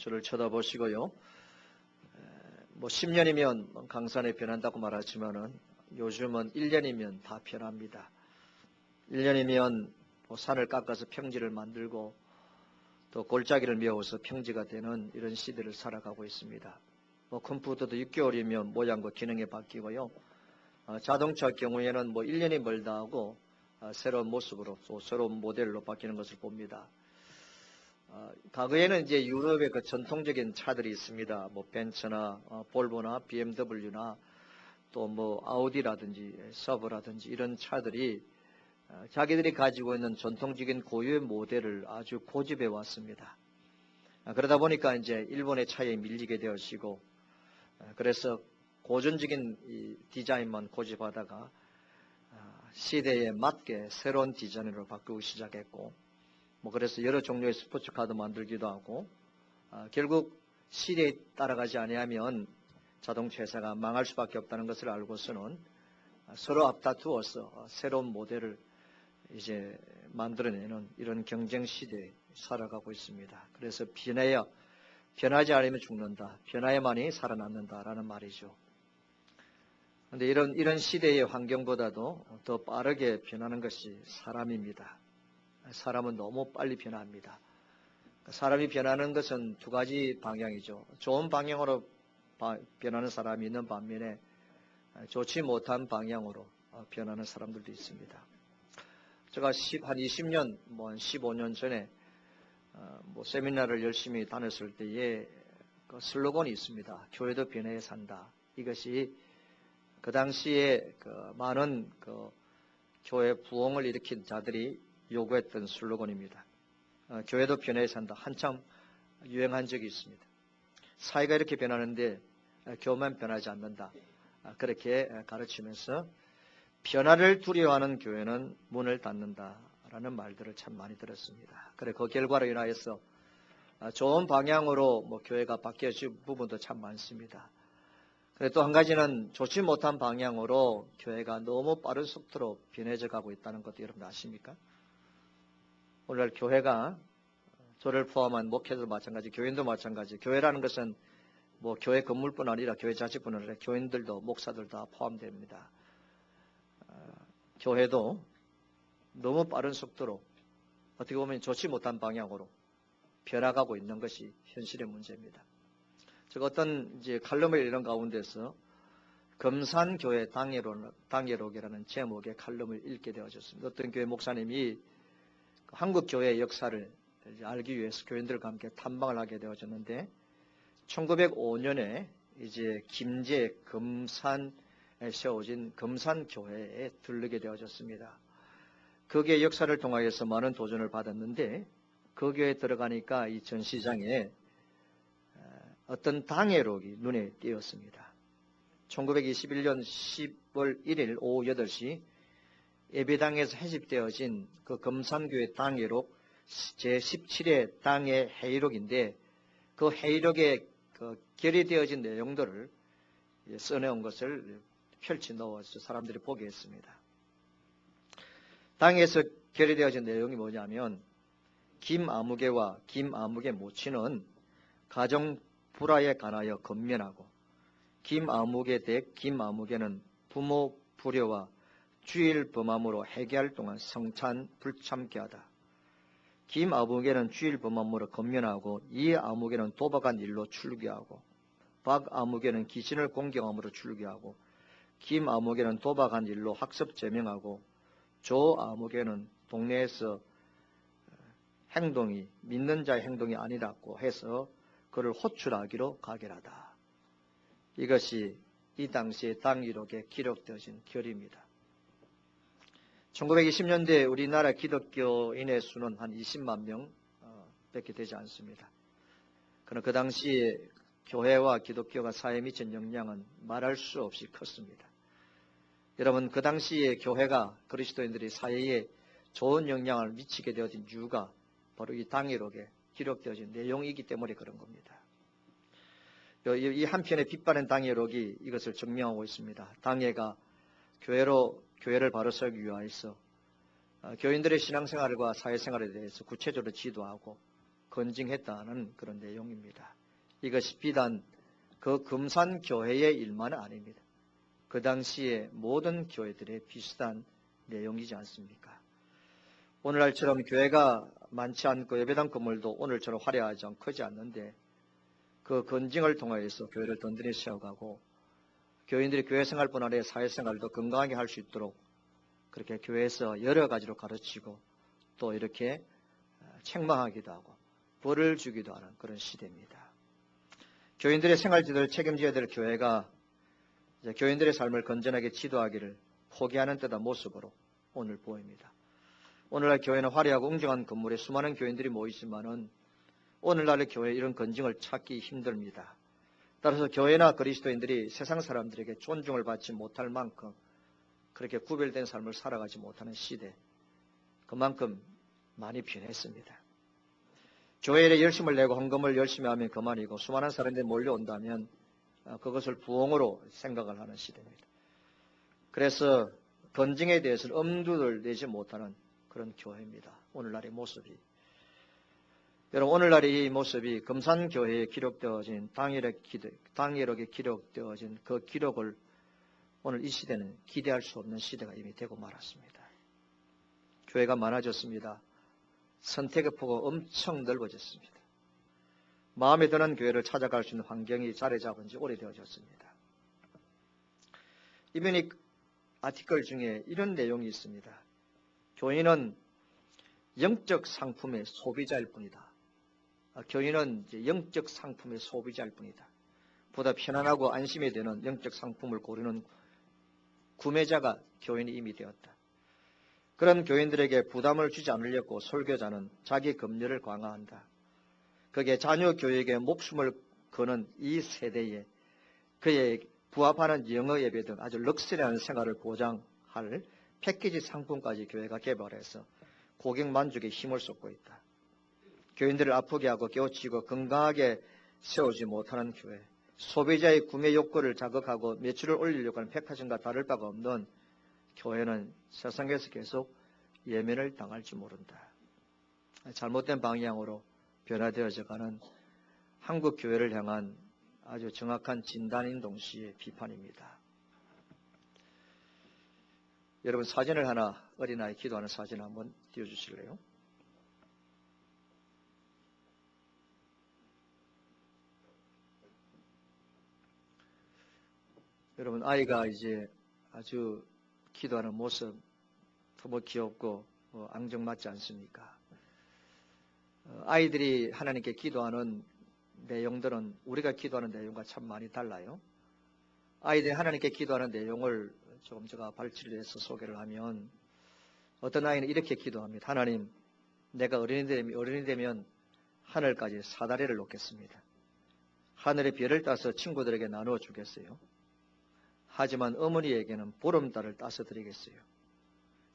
저를 쳐다보시고요. 뭐 10년이면 강산에 변한다고 말하지만은 요즘은 1년이면 다 변합니다. 1년이면 뭐 산을 깎아서 평지를 만들고 또 골짜기를 메워서 평지가 되는 이런 시대를 살아가고 있습니다. 뭐 컴퓨터도 6개월이면 모양과 기능이 바뀌고요. 자동차 경우에는 뭐 1년이 멀다 하고 새로운 모습으로 또 새로운 모델로 바뀌는 것을 봅니다. 과거에는 이제 유럽의 그 전통적인 차들이 있습니다. 뭐 벤츠나 볼보나 BMW나 또 뭐 아우디라든지 서브라든지 이런 차들이 자기들이 가지고 있는 전통적인 고유의 모델을 아주 고집해 왔습니다. 그러다 보니까 이제 일본의 차에 밀리게 되었고, 그래서 고전적인 이 디자인만 고집하다가 시대에 맞게 새로운 디자인으로 바꾸기 시작했고, 뭐 그래서 여러 종류의 스포츠카도 만들기도 하고, 결국 시대에 따라가지 아니하면 자동차 회사가 망할 수밖에 없다는 것을 알고서는 서로 앞다투어서 새로운 모델을 이제 만들어내는 이런 경쟁 시대에 살아가고 있습니다. 그래서 변하지 않으면 죽는다. 변화에만이 살아남는다라는 말이죠. 그런데 이런 시대의 환경보다도 더 빠르게 변하는 것이 사람입니다. 사람은 너무 빨리 변합니다. 사람이 변하는 것은 두 가지 방향이죠. 좋은 방향으로 변하는 사람이 있는 반면에 좋지 못한 방향으로 변하는 사람들도 있습니다. 제가 한 20년, 뭐 15년 전에 뭐 세미나를 열심히 다녔을 때에 그 슬로건이 있습니다. 교회도 변해야 산다. 이것이 그 당시에 그 많은 그 교회 부흥을 일으킨 자들이 요구했던 슬로건입니다. 교회도 변해야 산다. 한참 유행한 적이 있습니다. 사회가 이렇게 변하는데 교회만 변하지 않는다. 그렇게 가르치면서 변화를 두려워하는 교회는 문을 닫는다라는 말들을 참 많이 들었습니다. 그래 그 결과로 인하여서 좋은 방향으로 뭐 교회가 바뀌어진 부분도 참 많습니다. 그래 또 한 가지는 좋지 못한 방향으로 교회가 너무 빠른 속도로 변해져 가고 있다는 것도 여러분 아십니까? 오늘날 교회가 저를 포함한 목회도 마찬가지, 교인도 마찬가지. 교회라는 것은 뭐 교회 건물뿐 아니라 교회 자식뿐 아니라 교인들도 목사들 다 포함됩니다. 교회도 너무 빠른 속도로 어떻게 보면 좋지 못한 방향으로 변화가고 있는 것이 현실의 문제입니다. 제가 어떤 이제 칼럼을 읽는 가운데서 금산교회 당회록이라는 제목의 칼럼을 읽게 되어졌습니다. 어떤 교회 목사님이 한국 교회의 역사를 알기 위해서 교인들과 함께 탐방을 하게 되어졌는데 1905년에 이제 김제 금산에 세워진 금산교회에 들르게 되어졌습니다. 그 교회 역사를 통하여서 많은 도전을 받았는데 그 교회에 들어가니까 이 전시장에 어떤 당회록이 눈에 띄었습니다. 1921년 10월 1일 오후 8시 예배당에서 해집되어진 그 금산교회 당회록 제17회 당회 회의록인데 그 회의록에 그 결의되어진 내용들을 써내온 것을 펼치 놓아서 사람들이 보게 했습니다. 당에서 결의되어진 내용이 뭐냐면 김아무개와 김아무개 모친은 가정 불화에 관하여 건면하고 김아무개 댁 김아무개는 부모 불효와 주일 범함으로 회개할 동안 성찬 불참게 하다. 김아무개는 주일 범함으로 건면하고 이아무개는 도박한 일로 출교하고 박아무개는 귀신을 공경함으로 출교하고 김아무개는 도박한 일로 학습 제명하고 조아무개는 동네에서 행동이 믿는 자의 행동이 아니라고 해서 그를 호출하기로 가결하다. 이것이 이 당시의 당위록에 기록되어진 결의입니다. 1920년대 우리나라 기독교인의 수는 한 20만 명 밖에 되지 않습니다. 그러나 그 당시에 교회와 기독교가 사회에 미친 영향은 말할 수 없이 컸습니다. 여러분 그 당시에 교회가 그리스도인들이 사회에 좋은 영향을 미치게 되어진 이유가 바로 이 당회록에 기록되어진 내용이기 때문에 그런 겁니다. 이 한편의 빛바랜 당회록이 이것을 증명하고 있습니다. 당회가 교회를 바로 세우기 위하여서 교인들의 신앙생활과 사회생활에 대해서 구체적으로 지도하고 건징했다는 그런 내용입니다. 이것이 비단 그 금산교회의 일만은 아닙니다. 그 당시에 모든 교회들의 비슷한 내용이지 않습니까? 오늘날처럼 교회가 많지 않고 예배당 건물도 오늘처럼 화려하지 않고 크지 않는데 그 건징을 통하여서 교회를 든든히 세워가고 교인들이 교회 생활뿐 아니라 사회생활도 건강하게 할 수 있도록 그렇게 교회에서 여러 가지로 가르치고 또 이렇게 책망하기도 하고 벌을 주기도 하는 그런 시대입니다. 교인들의 생활 지도를 책임져야 될 교회가 이제 교인들의 삶을 건전하게 지도하기를 포기하는 때다 모습으로 오늘 보입니다. 오늘날 교회는 화려하고 웅장한 건물에 수많은 교인들이 모이지만은 오늘날의 교회 이런 건징을 찾기 힘듭니다. 따라서 교회나 그리스도인들이 세상 사람들에게 존중을 받지 못할 만큼 그렇게 구별된 삶을 살아가지 못하는 시대, 그만큼 많이 변했습니다. 교회에 열심을 내고 헌금을 열심히 하면 그만이고 수많은 사람들이 몰려온다면 그것을 부흥으로 생각을 하는 시대입니다. 그래서 건징에 대해서는 엄두를 내지 못하는 그런 교회입니다. 오늘날의 모습이. 여러분, 오늘날의 이 모습이 금산교회에 기록되어진 당일에 기록되어진 그 기록을 오늘 이 시대는 기대할 수 없는 시대가 이미 되고 말았습니다. 교회가 많아졌습니다. 선택의 폭은 엄청 넓어졌습니다. 마음에 드는 교회를 찾아갈 수 있는 환경이 자리 잡은 지 오래되어졌습니다. 이번에 아티클 중에 이런 내용이 있습니다. 교인은 영적 상품의 소비자일 뿐이다. 교인은 이제 영적 상품의 소비자일 뿐이다. 보다 편안하고 안심이 되는 영적 상품을 고르는 구매자가 교인이 이미 되었다. 그런 교인들에게 부담을 주지 않으려고 설교자는 자기 검열을 강화한다. 그게 자녀 교육에 목숨을 거는 이 세대에 그에 부합하는 영어 예배 등 아주 럭셔리한 생활을 보장할 패키지 상품까지 교회가 개발해서 고객 만족에 힘을 쏟고 있다. 교인들을 아프게 하고 깨우치고 건강하게 세우지 못하는 교회, 소비자의 구매 욕구를 자극하고 매출을 올리려고 하는 백화점과 다를 바가 없는 교회는 세상에서 계속 예면을 당할지 모른다. 잘못된 방향으로 변화되어져가는 한국 교회를 향한 아주 정확한 진단인 동시에 비판입니다. 여러분, 사진을 하나, 어린아이 기도하는 사진 한번 띄워주실래요? 여러분, 아이가 이제 아주 기도하는 모습 너무 귀엽고 앙증맞지 않습니까? 아이들이 하나님께 기도하는 내용들은 우리가 기도하는 내용과 참 많이 달라요. 아이들이 하나님께 기도하는 내용을 조금 제가 발치를 해서 소개를 하면 어떤 아이는 이렇게 기도합니다. 하나님, 내가 어린이 되면 하늘까지 사다리를 놓겠습니다. 하늘의 별을 따서 친구들에게 나누어 주겠어요. 하지만 어머니에게는 보름달을 따서 드리겠어요.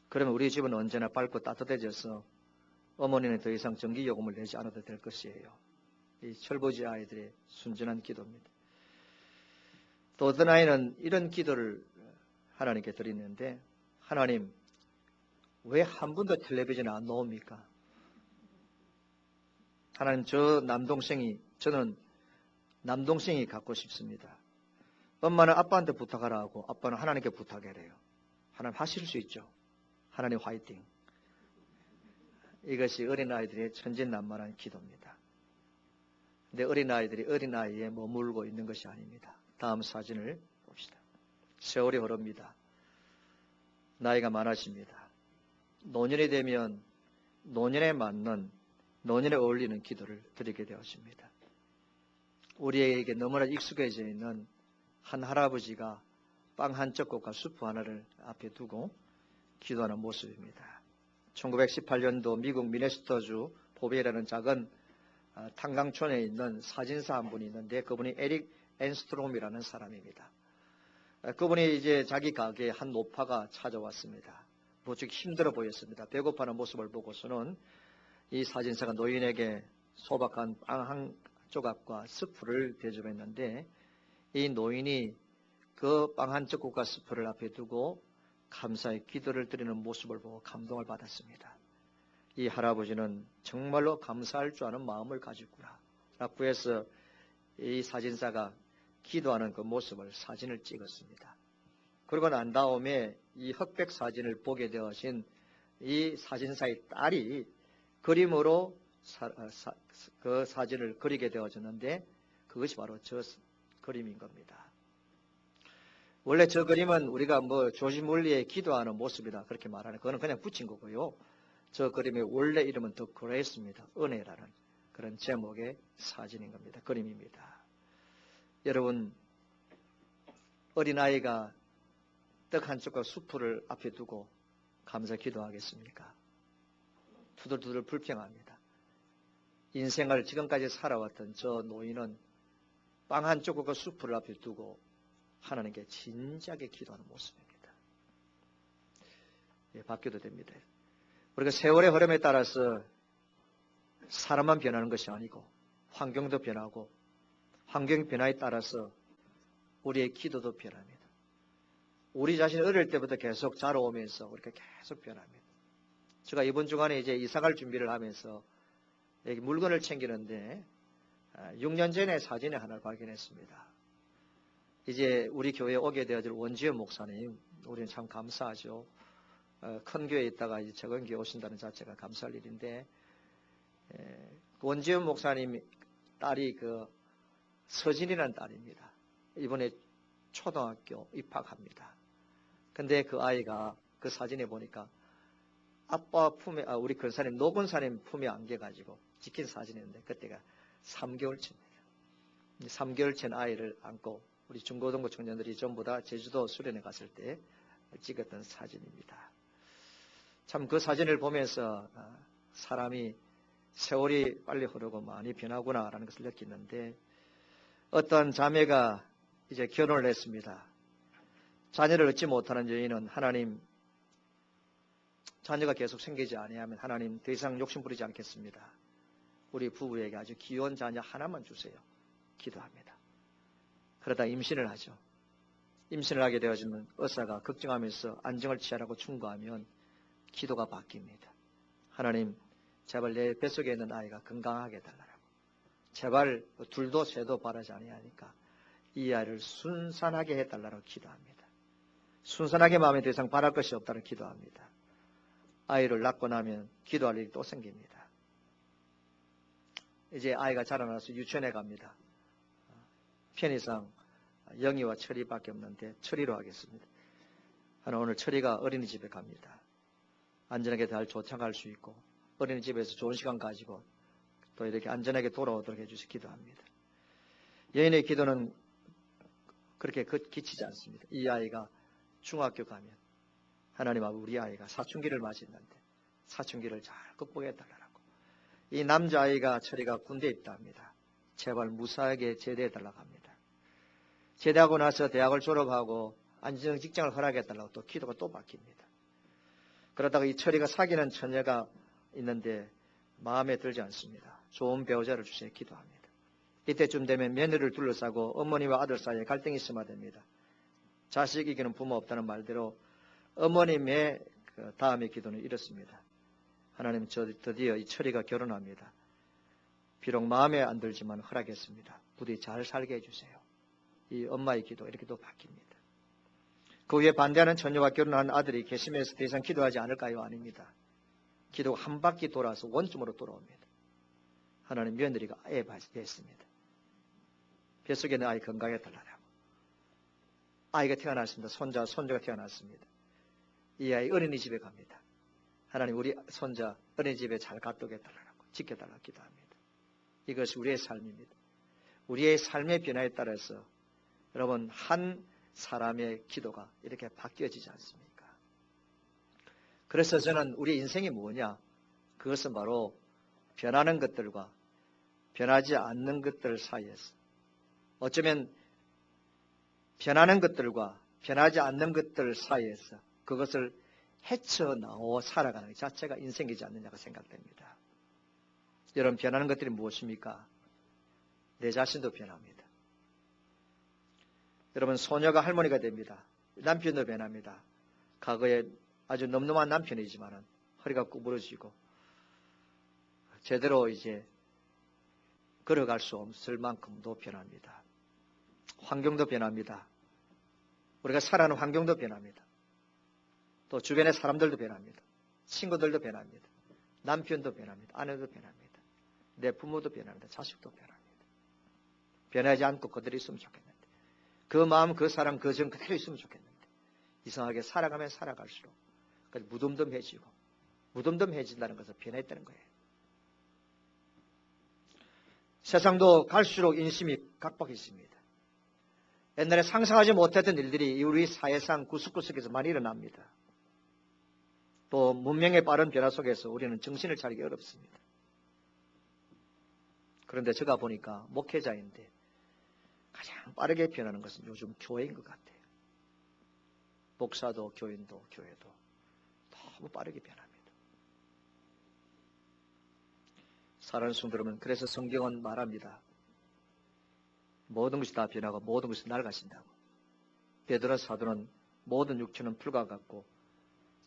그러면 우리 집은 언제나 밝고 따뜻해져서 어머니는 더 이상 전기요금을 내지 않아도 될 것이에요. 이 철부지 아이들의 순전한 기도입니다. 또 어떤 아이는 이런 기도를 하나님께 드리는데, 하나님, 왜 한 번도 텔레비전에 안 나옵니까? 하나님, 저는 남동생이 갖고 싶습니다. 엄마는 아빠한테 부탁하라 하고 아빠는 하나님께 부탁해래요. 하나님 하실 수 있죠. 하나님 화이팅. 이것이 어린아이들의 천진난만한 기도입니다. 근데 어린아이들이 어린아이에 머물고 있는 것이 아닙니다. 다음 사진을 봅시다. 세월이 흐릅니다. 나이가 많아집니다. 노년이 되면 노년에 맞는, 노년에 어울리는 기도를 드리게 되었습니다. 우리에게 너무나 익숙해져 있는 한 할아버지가 빵 한 쩍국과 수프 하나를 앞에 두고 기도하는 모습입니다. 1918년도 미국 미네소타주 보베라는 작은 탄광촌에 있는 사진사 한 분이 있는데 그분이 에릭 앤스트롬이라는 사람입니다. 그분이 이제 자기 가게에 한 노파가 찾아왔습니다. 무척 힘들어 보였습니다. 배고파하는 모습을 보고서는 이 사진사가 노인에게 소박한 빵 한 조각과 스프를 대접했는데 이 노인이 그 빵 한 쩍국과 스프를 앞에 두고 감사의 기도를 드리는 모습을 보고 감동을 받았습니다. 이 할아버지는 정말로 감사할 줄 아는 마음을 가지구나 라고 해서 이 사진사가 기도하는 그 모습을 사진을 찍었습니다. 그러고 난 다음에 이 흑백 사진을 보게 되어진 이 사진사의 딸이 그림으로 그 사진을 그리게 되어졌는데 그것이 바로 저 그림인 겁니다. 원래 저 그림은 우리가 뭐 조지 물리의 기도하는 모습이다 그렇게 말하는 그거는 그냥 붙인 거고요. 저 그림의 원래 이름은 더 그레이스입니다. 은혜라는 그런 제목의 사진인 겁니다. 그림입니다. 여러분 어린아이가 떡 한 쪽과 수프를 앞에 두고 감사 기도하겠습니까? 투덜투덜 불평합니다. 인생을 지금까지 살아왔던 저 노인은 빵 한 쪽과 수프를 앞에 두고 하나님께 진지하게 기도하는 모습입니다. 예, 바뀌어도 됩니다. 우리가 세월의 흐름에 따라서 사람만 변하는 것이 아니고 환경도 변하고 환경 변화에 따라서 우리의 기도도 변합니다. 우리 자신이 어릴 때부터 계속 자라오면서 우리가 계속 변합니다. 제가 이번 주간에 이제 이사갈 준비를 하면서 여기 물건을 챙기는데 6년 전에 사진을 하나 발견했습니다. 이제 우리 교회에 오게 되어질 원지현 목사님, 우리는 참 감사하죠. 큰 교회에 있다가 이제 작은 교회에 오신다는 자체가 감사할 일인데, 원지현 목사님 딸이 그 서진이라는 딸입니다. 이번에 초등학교 입학합니다. 근데 그 아이가 그 사진에 보니까 아빠 품에, 우리 근사님, 노근사님 품에 안겨가지고 찍힌 사진인데 그때가 3개월 차입니다. 3개월 차 아이를 안고 우리 중고등부 청년들이 전부 다 제주도 수련회 갔을 때 찍었던 사진입니다. 참 그 사진을 보면서 사람이 세월이 빨리 흐르고 많이 변하구나라는 것을 느끼는데 어떤 자매가 이제 결혼을 했습니다. 자녀를 얻지 못하는 여인은 하나님 자녀가 계속 생기지 아니하면 하나님 더 이상 욕심 부리지 않겠습니다. 우리 부부에게 아주 귀여운 자녀 하나만 주세요. 기도합니다. 그러다 임신을 하죠. 임신을 하게 되어지면 의사가 걱정하면서 안정을 취하라고 충고하면 기도가 바뀝니다. 하나님 제발 내 뱃속에 있는 아이가 건강하게 해달라고. 제발 둘도 셋도 바라지 아니하니까 이 아이를 순산하게 해달라고 기도합니다. 순산하게 마음에 더 이상 바랄 것이 없다고 기도합니다. 아이를 낳고 나면 기도할 일이 또 생깁니다. 이제 아이가 자라나서 유치원에 갑니다. 편의상 영희와 철이밖에 없는데 철이로 하겠습니다. 오늘 철이가 어린이집에 갑니다. 안전하게 잘 도착할 수 있고 어린이집에서 좋은 시간 가지고 또 이렇게 안전하게 돌아오도록 해주시 기도합니다. 여인의 기도는 그렇게 기치지 않습니다. 이 아이가 중학교 가면 하나님 아버지 우리 아이가 사춘기를 맞이했는데 사춘기를 잘 극복해달라고. 이 남자아이가 철이가 군대에 있다 합니다. 제발 무사하게 제대해달라고 합니다. 제대하고 나서 대학을 졸업하고 안정 직장을 허락해달라고 또 기도가 또 바뀝니다. 그러다가 이 철이가 사귀는 처녀가 있는데 마음에 들지 않습니다. 좋은 배우자를 주세요. 기도합니다. 이때쯤 되면 며느리를 둘러싸고 어머니와 아들 사이에 갈등이 심화됩니다. 자식 이기는 부모 없다는 말대로 어머님의 그 다음의 기도는 이렇습니다. 하나님 드디어 이 철이가 결혼합니다. 비록 마음에 안 들지만 허락했습니다. 부디 잘 살게 해주세요. 이 엄마의 기도 이렇게 또 바뀝니다. 그 위에 반대하는 처녀와 결혼한 아들이 괘씸해서 더 이상 기도하지 않을까요? 아닙니다. 기도가 한 바퀴 돌아서 원점으로 돌아옵니다. 하나님 며느리가 애 봤습니다. 뱃속에 있는 아이 건강해 달라고. 아이가 태어났습니다. 손자가 태어났습니다. 이 아이 어린이집에 갑니다. 하나님 우리 손자 어린이집에 잘 갔다 해달라고 지켜달라고 기도합니다. 이것이 우리의 삶입니다. 우리의 삶의 변화에 따라서 여러분 한 사람의 기도가 이렇게 바뀌어지지 않습니까? 그래서 저는 우리 인생이 뭐냐? 그것은 바로 변하는 것들과 변하지 않는 것들 사이에서 어쩌면 변하는 것들과 변하지 않는 것들 사이에서 그것을 헤쳐나와 살아가는 것 자체가 인생이지 않느냐고 생각됩니다. 여러분 변하는 것들이 무엇입니까? 내 자신도 변합니다. 여러분 소녀가 할머니가 됩니다. 남편도 변합니다. 과거에 아주 늠름한 남편이지만 허리가 구부러지고 제대로 이제 걸어갈 수 없을 만큼도 변합니다. 환경도 변합니다. 우리가 살아가는 환경도 변합니다. 또 주변의 사람들도 변합니다. 친구들도 변합니다. 남편도 변합니다. 아내도 변합니다. 내 부모도 변합니다. 자식도 변합니다. 변하지 않고 그대로 있으면 좋겠는데, 그 마음, 그 사람, 그 정 그대로 있으면 좋겠는데, 이상하게 살아가면 살아갈수록 무덤덤해지고, 무덤덤해진다는 것은 변했다는 거예요. 세상도 갈수록 인심이 각박해집니다. 옛날에 상상하지 못했던 일들이 우리 사회상 구석구석에서 많이 일어납니다. 또 문명의 빠른 변화 속에서 우리는 정신을 차리기 어렵습니다. 그런데 제가 보니까 목회자인데 가장 빠르게 변하는 것은 요즘 교회인 것 같아요. 목사도 교인도 교회도 너무 빠르게 변합니다. 사랑하는 성도 여러분, 그래서 성경은 말합니다. 모든 것이 다 변하고 모든 것이 낡아진다고. 베드로 사도는 모든 육체는 풀과 같고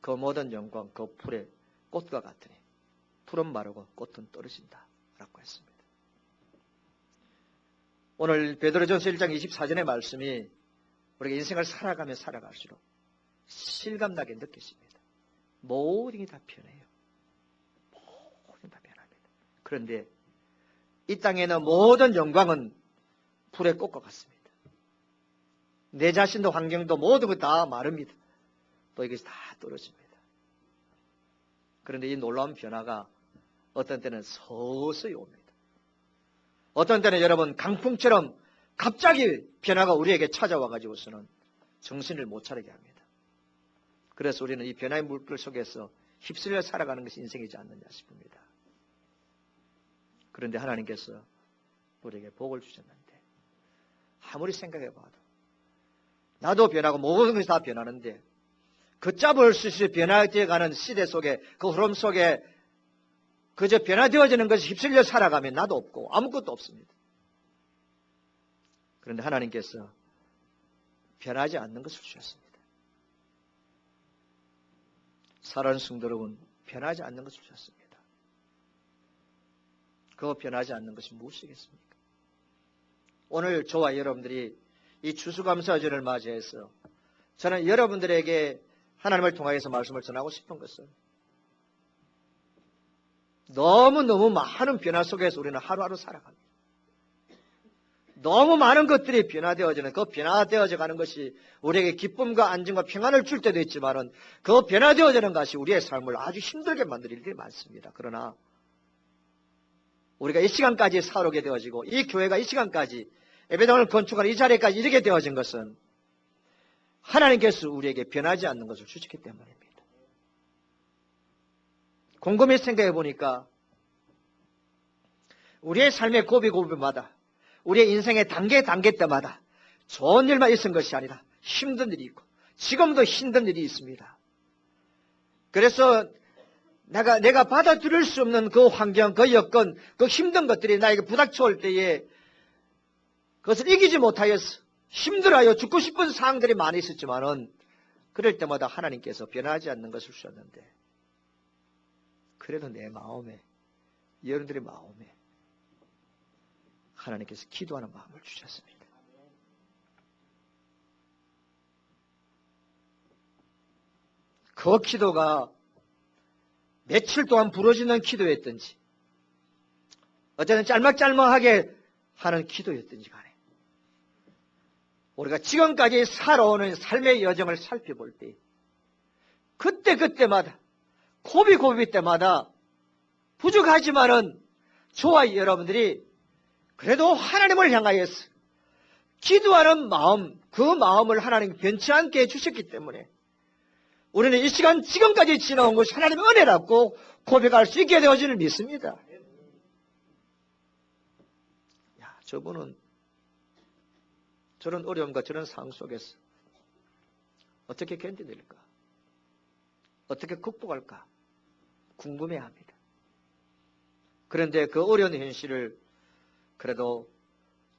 그 모든 영광 그 풀의 꽃과 같으니 풀은 마르고 꽃은 떨어진다 라고 했습니다. 오늘 베드로전서 1장 24절의 말씀이 우리가 인생을 살아가면 살아갈수록 실감나게 느껴집니다. 모든 게 다 변해요. 모든 다 변합니다. 그런데 이 땅에는 모든 영광은 풀의 꽃과 같습니다. 내 자신도 환경도 모든 것 다 마릅니다. 또 이것이 다 떨어집니다. 그런데 이 놀라운 변화가 어떤 때는 서서히 옵니다. 어떤 때는 여러분 강풍처럼 갑자기 변화가 우리에게 찾아와 가지고서는 정신을 못 차리게 합니다. 그래서 우리는 이 변화의 물결 속에서 휩쓸려 살아가는 것이 인생이지 않느냐 싶습니다. 그런데 하나님께서 우리에게 복을 주셨는데 아무리 생각해봐도 나도 변하고 모든 것이 다 변하는데 걷잡을 수 없이 변화되어가는 시대 속에 그 흐름 속에 그저 변화되어지는 것이 휩쓸려 살아가면 나도 없고 아무것도 없습니다. 그런데 하나님께서 변하지 않는 것을 주셨습니다. 사랑하는 성도 여러분, 변하지 않는 것을 주셨습니다. 그 변하지 않는 것이 무엇이겠습니까? 오늘 저와 여러분들이 이 추수감사절을 맞이해서 저는 여러분들에게 하나님을 통하여서 말씀을 전하고 싶은 것은 너무너무 많은 변화 속에서 우리는 하루하루 살아갑니다. 너무 많은 것들이 변화되어지는 그 변화되어져 가는 것이 우리에게 기쁨과 안정과 평안을 줄 때도 있지만은 그 변화되어지는 것이 우리의 삶을 아주 힘들게 만들 일들이 많습니다. 그러나 우리가 이 시간까지 살아오게 되어지고 이 교회가 이 시간까지 예배당을 건축하는 이 자리까지 이르게 되어진 것은 하나님께서 우리에게 변하지 않는 것을 주셨기 때문입니다. 곰곰이 생각해 보니까 우리의 삶의 고비고비마다 우리의 인생의 단계 때마다 좋은 일만 있은 것이 아니라 힘든 일이 있고 지금도 힘든 일이 있습니다. 그래서 내가 받아들일 수 없는 그 환경, 그 여건, 그 힘든 것들이 나에게 부닥쳐올 때에 그것을 이기지 못하여서 힘들어요. 죽고 싶은 상황들이 많이 있었지만은 그럴 때마다 하나님께서 변하지 않는 것을 주셨는데 그래도 내 마음에, 여러분들의 마음에 하나님께서 기도하는 마음을 주셨습니다. 그 기도가 며칠 동안 부러지는 기도였든지 어쨌든 짤막짤막하게 하는 기도였든지 간에 우리가 지금까지 살아오는 삶의 여정을 살펴볼 때 그때마다 고비 때마다 부족하지만은 저와 여러분들이 그래도 하나님을 향하여서 기도하는 마음, 그 마음을 하나님 변치 않게 해주셨기 때문에 우리는 이 시간 지금까지 지나온 것이 하나님의 은혜라고 고백할 수 있게 되어지는 믿습니다. 야, 저분은 저런 어려움과 저런 상황 속에서 어떻게 견뎌낼까? 어떻게 극복할까? 궁금해합니다. 그런데 그 어려운 현실을 그래도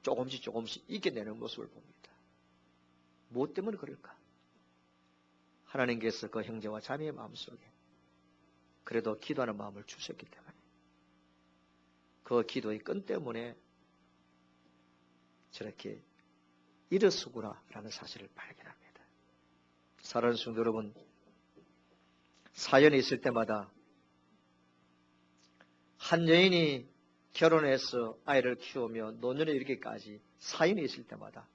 조금씩 이겨내는 모습을 봅니다. 무엇 때문에 그럴까? 하나님께서 그 형제와 자매의 마음속에 그래도 기도하는 마음을 주셨기 때문에 그 기도의 끈 때문에 저렇게 일어서구나라는 사실을 발견합니다. 사랑하는 성도 여러분, 사연이 있을 때마다 한 여인이 결혼해서 아이를 키우며 노년에 이르기까지 사연이 있을 때마다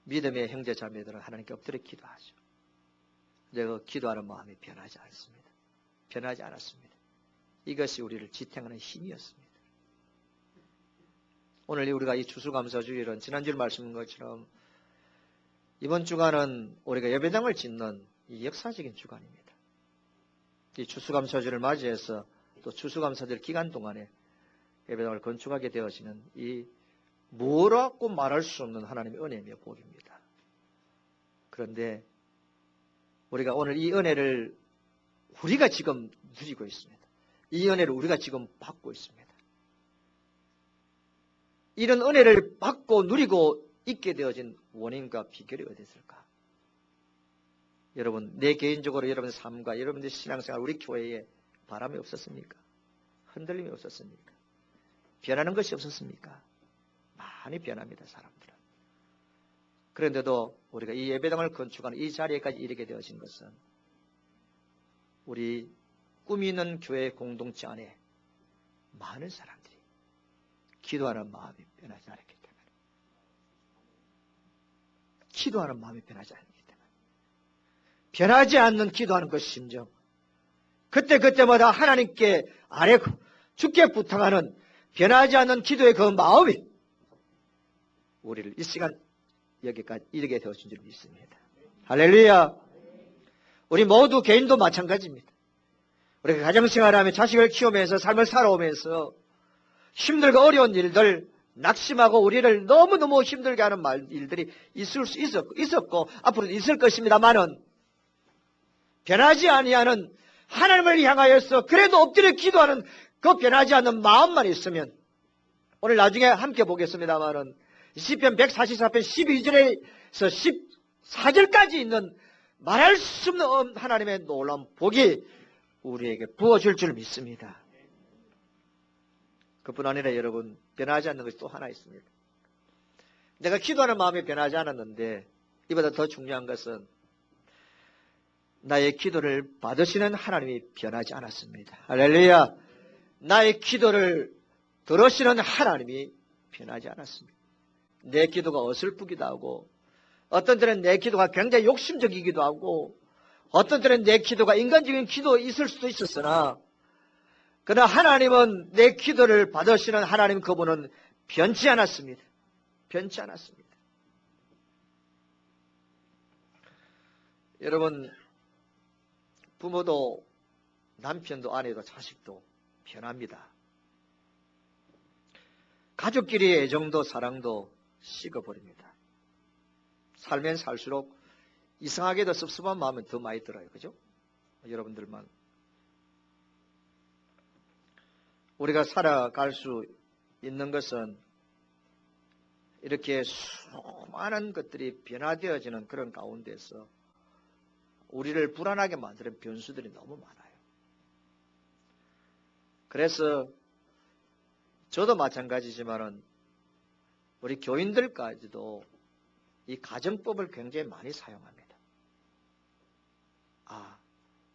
믿음의 형제 자매들은 하나님께 엎드려 기도하죠. 내가 기도하는 마음이 변하지 않습니다. 변하지 않았습니다. 이것이 우리를 지탱하는 힘이었습니다. 오늘 우리가 이 추수감사주일은 지난주에 말씀한 것처럼 이번 주간은 우리가 예배당을 짓는 이 역사적인 주간입니다. 이 추수감사주를 맞이해서 또 추수감사절 기간 동안에 예배당을 건축하게 되어지는 이 뭐라고 말할 수 없는 하나님의 은혜며 복입니다. 그런데 우리가 오늘 이 은혜를 우리가 지금 누리고 있습니다. 이 은혜를 우리가 지금 받고 있습니다. 이런 은혜를 받고 누리고 있게 되어진 원인과 비결이 어디 있을까? 여러분, 내 개인적으로 여러분의 삶과 여러분의 신앙생활, 우리 교회에 바람이 없었습니까? 흔들림이 없었습니까? 변하는 것이 없었습니까? 많이 변합니다, 사람들은. 그런데도 우리가 이 예배당을 건축하는 이 자리에까지 이르게 되어진 것은 우리 꿈이 있는 교회 공동체 안에 많은 사람들이 기도하는 마음이 변하지 않았기 때문에, 기도하는 마음이 변하지 않기 때문에, 변하지 않는 기도하는 것 심정, 그때마다 하나님께 아뢰고 주께 부탁하는 변하지 않는 기도의 그 마음이 우리를 이 시간 여기까지 이르게 되어진 줄 믿습니다. 할렐루야. 우리 모두 개인도 마찬가지입니다. 우리가 가정생활하며 자식을 키우면서 삶을 살아오면서 힘들고 어려운 일들, 낙심하고 우리를 너무너무 힘들게 하는 일들이 있을 수 있었고 앞으로도 있을 것입니다만은 변하지 아니하는 하나님을 향하여서 그래도 엎드려 기도하는 그 변하지 않는 마음만 있으면, 오늘 나중에 함께 보겠습니다만은 시편 144편 12절에서 14절까지 있는 말할 수 없는 하나님의 놀라운 복이 우리에게 부어줄 줄 믿습니다. 그뿐 아니라 여러분, 변하지 않는 것이 또 하나 있습니다. 내가 기도하는 마음이 변하지 않았는데 이보다 더 중요한 것은 나의 기도를 받으시는 하나님이 변하지 않았습니다. 할렐루야. 나의 기도를 들으시는 하나님이 변하지 않았습니다. 내 기도가 어설프기도 하고, 어떤 때는 내 기도가 굉장히 욕심적이기도 하고, 어떤 때는 내 기도가 인간적인 기도 있을 수도 있었으나, 그러나 하나님은 내 기도를 받으시는 하나님, 그분은 변치 않았습니다. 변치 않았습니다. 여러분, 부모도 남편도 아내도 자식도 변합니다. 가족끼리의 애정도 사랑도 식어버립니다. 살면 살수록 이상하게도 섭섭한 마음은 더 많이 들어요. 그죠? 여러분들만. 우리가 살아갈 수 있는 것은 이렇게 수많은 것들이 변화되어지는 그런 가운데서 우리를 불안하게 만드는 변수들이 너무 많아요. 그래서 저도 마찬가지지만은 우리 교인들까지도 이 가정법을 굉장히 많이 사용합니다. 아,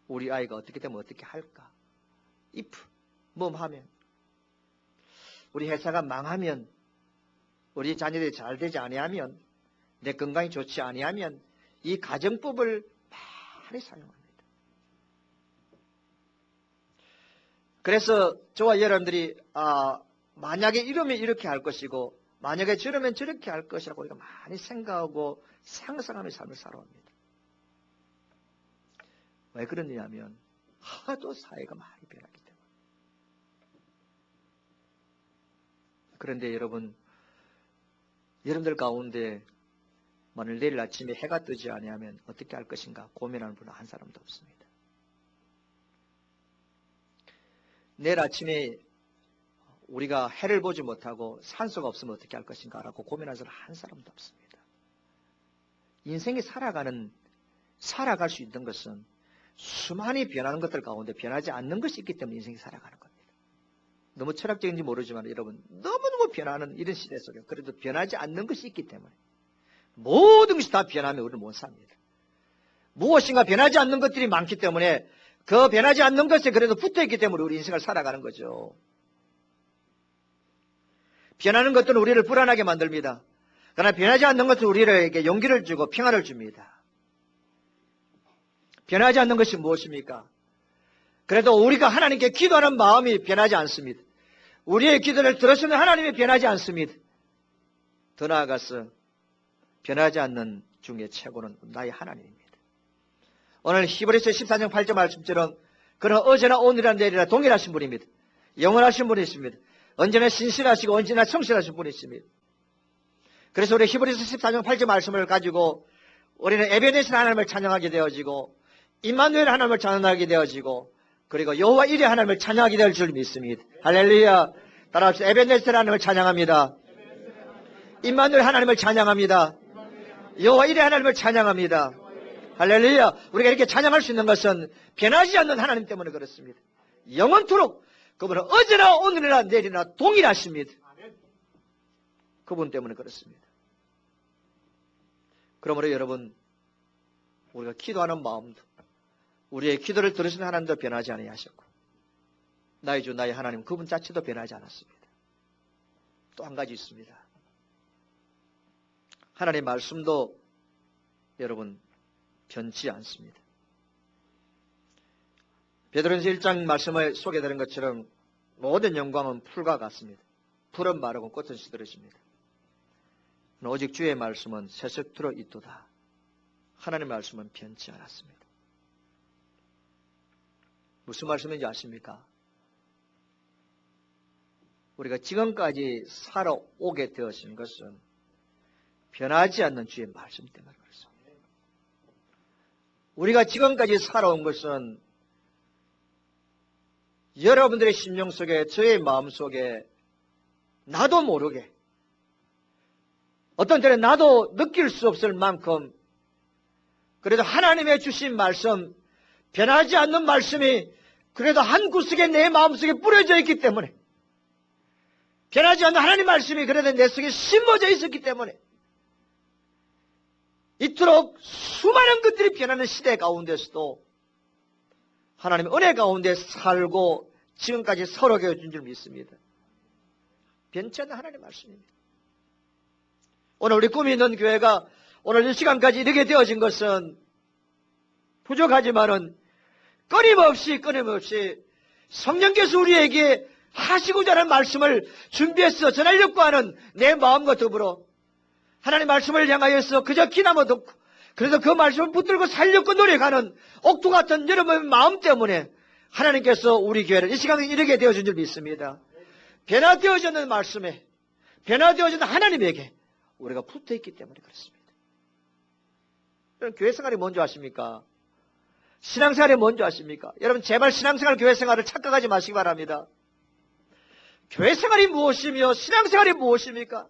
우리 아이가 어떻게 되면 어떻게 할까? if, 뭐 하면, 우리 회사가 망하면, 우리 자녀들이 잘 되지 아니하면, 내 건강이 좋지 아니하면, 이 가정법을 많이 사용합니다. 그래서 저와 여러분들이 만약에 이러면 이렇게 할 것이고 만약에 저러면 저렇게 할 것이라고 우리가 많이 생각하고 상상하며 삶을 살아옵니다. 왜 그러냐면 하도 사회가 많이 변하기 때문에. 그런데 여러분들 가운데 만일 내일 아침에 해가 뜨지 아니하면 어떻게 할 것인가 고민하는 분은 한 사람도 없습니다. 내일 아침에 우리가 해를 보지 못하고 산소가 없으면 어떻게 할 것인가 라고 고민하는 사람 한 사람도 없습니다. 인생이 살아갈 수 있는 것은 수많이 변하는 것들 가운데 변하지 않는 것이 있기 때문에 인생이 살아가는 겁니다. 너무 철학적인지 모르지만 여러분 너무너무 변하는 이런 시대 속에 그래도 변하지 않는 것이 있기 때문에 모든 것이 다 변하면 우리는 못 삽니다. 무엇인가 변하지 않는 것들이 많기 때문에 그 변하지 않는 것에 그래도 붙어있기 때문에 우리 인생을 살아가는 거죠. 변하는 것들은 우리를 불안하게 만듭니다. 그러나 변하지 않는 것은 우리에게 용기를 주고 평안을 줍니다. 변하지 않는 것이 무엇입니까? 그래도 우리가 하나님께 기도하는 마음이 변하지 않습니다. 우리의 기도를 들으시는 하나님이 변하지 않습니다. 더 나아가서 변하지 않는 중에 최고는 나의 하나님입니다. 오늘 히브리서 14장 8절 말씀처럼 그는 어제나 오늘이나 내일이나 동일하신 분입니다. 영원하신 분이십니다. 언제나 신실하시고 언제나 성실하신 분이십니다. 그래서 우리 히브리서 14장 8절 말씀을 가지고 우리는 에베네스 하나님을 찬양하게 되어지고 임마누엘 하나님을 찬양하게 되어지고 그리고 여호와 이레 하나님을 찬양하게 될 줄 믿습니다. 할렐루야. 따라합시다. 에베네스 하나님을 찬양합니다. 임마누엘 하나님을 찬양합니다. 여호와 이레 하나님을 찬양합니다. 할렐루야. 우리가 이렇게 찬양할 수 있는 것은 변하지 않는 하나님 때문에 그렇습니다. 영원토록 그분은 어제나 오늘이나 내일이나 동일하십니다. 그분 때문에 그렇습니다. 그러므로 여러분 우리가 기도하는 마음도 우리의 기도를 들으시는 하나님도 변하지 아니하셨고 나의 주 나의 하나님 그분 자체도 변하지 않았습니다. 또 한 가지 있습니다. 하나님의 말씀도 여러분 변치 않습니다. 베드로전서 1장 말씀에 소개되는 것처럼 모든 영광은 풀과 같습니다. 풀은 마르고 꽃은 시들으십니다. 오직 주의 말씀은 새석들어 있도다. 하나님의 말씀은 변치 않았습니다. 무슨 말씀인지 아십니까? 우리가 지금까지 살아오게 되어진 것은 변하지 않는 주의 말씀 때문에 그렇습니다. 우리가 지금까지 살아온 것은 여러분들의 심령 속에 저의 마음 속에 나도 모르게 어떤 때는 나도 느낄 수 없을 만큼 그래도 하나님의 주신 말씀 변하지 않는 말씀이 그래도 한 구석에 내 마음속에 뿌려져 있기 때문에 변하지 않는 하나님 말씀이 그래도 내 속에 심어져 있었기 때문에 이토록 수많은 것들이 변하는 시대 가운데서도 하나님의 은혜 가운데 살고 지금까지 서러게 해준 줄 믿습니다. 변치 않는 하나님의 말씀입니다. 오늘 우리 꿈이 있는 교회가 오늘 이 시간까지 이르게 되어진 것은 부족하지만은 끊임없이 성령께서 우리에게 하시고자 하는 말씀을 준비해서 전하려고 하는 내 마음과 더불어 하나님의 말씀을 향하여서 그저 귀나무 듣고 그래서 그 말씀을 붙들고 살려고 노력하는 옥토 같은 여러분의 마음 때문에 하나님께서 우리 교회를 이 시간에 이르게 되어준 줄 믿습니다. 변화되어지는 말씀에 변화되어지는 하나님에게 우리가 붙어있기 때문에 그렇습니다. 여러분 교회 생활이 뭔지 아십니까? 신앙생활이 뭔지 아십니까? 여러분 제발 신앙생활 교회 생활을 착각하지 마시기 바랍니다. 교회 생활이 무엇이며 신앙생활이 무엇입니까?